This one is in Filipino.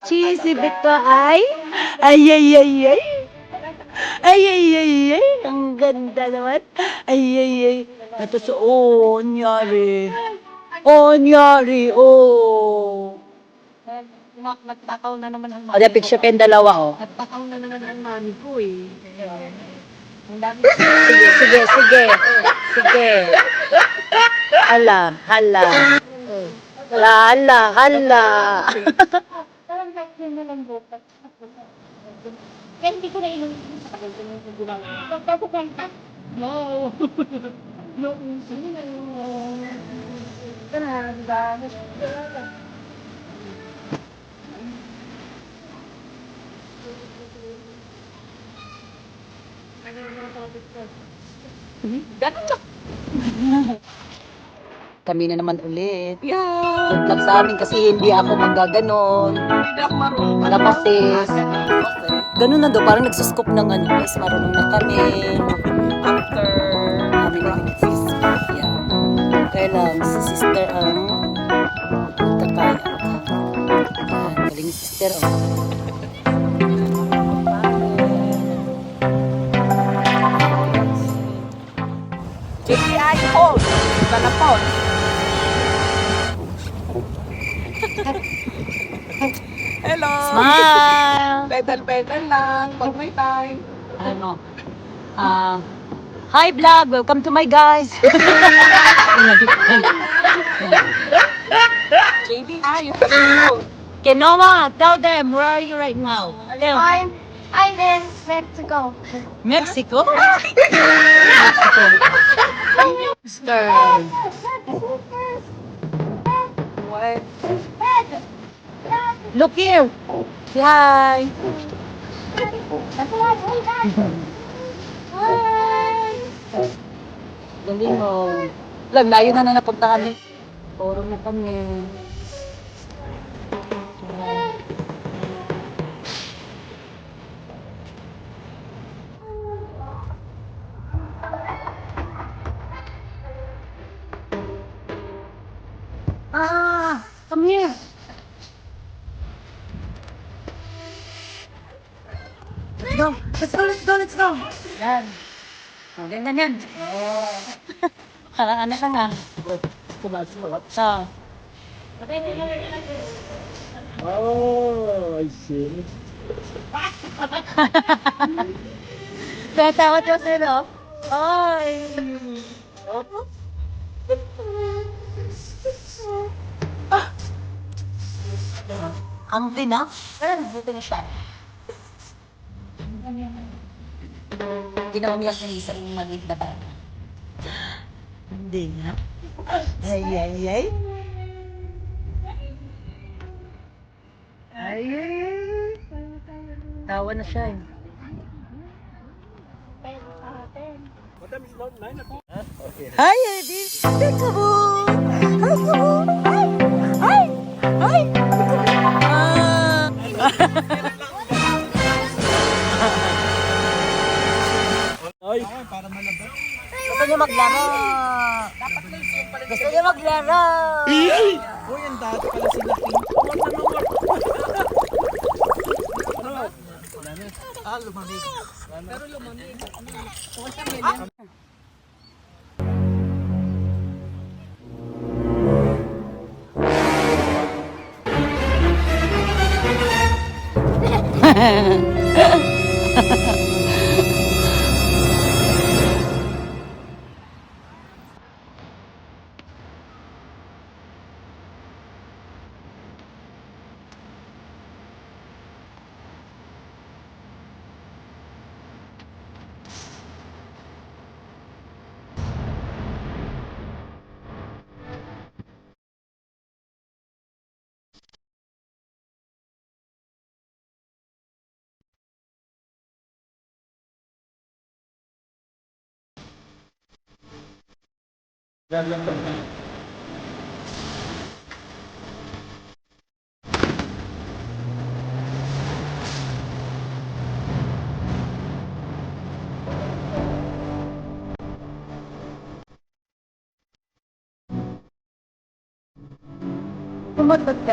cheesy bito ay, ay, ay, ay, ay. Ay, ay, ay, ay. Ang ganda naman. Ay, ay, ay. Ito sa, oh, nyari. Oh, nyari, oh. Nagtakaw na naman ang O, da, picture kayong dalawa, oh. Nagtakaw na naman ang mami ko eh. Ang dami Sige, sige, sige. Sige. Hala, hala. Hala, hala, hala. Parang kahit yun na lang bukas. Kaya hindi ko na inom. No. No. Ganun lang. Kami na naman ulit. Yeah. Good luck sa amin kasi hindi ako magaganon. Hindi ako marunong. Tapos is, ganun na daw, parang nagsuskop ng ano, guys, marunong na kami. After Kami na yeah. Kaya lang, si sister ang nagkakayak. Yan, galing ni sister, oh. JPI Pulse. Iba na Pulse. Hello. Smile! Pedal lang. Pag may time. Ano? Hi vlog! Welcome to my guys! JPI. Kenoma, tell them, where are you right now? Tell. I'm in Mexico. Mexico? Sister. What? Look here! Say hi! Galing mo. Lang, layo na napuntahan eh. Puro na kami. Come here. Let's go. Let's go, let's go, let's go. Yan. O, ganyan yan. Parang ano lang ah. So. Oh, I see. Tatawa ko sila. Ay. Ang tina? Buti na siya. Ginawa mo yung isang maliit na bata. Hindi nga. Ay, ay, ay. Ay, ay, ay. Tawa na siya eh. Hi, Eddie! Peekaboo! Hi, Kaboo! Hi! Hi! Hi! Ay, para malabas. Gusto niyo maglaro? Gusto niyo maglaro? Uy, ang dati pala sila King. Lumamig. Pero lumamig. Sumagot ka.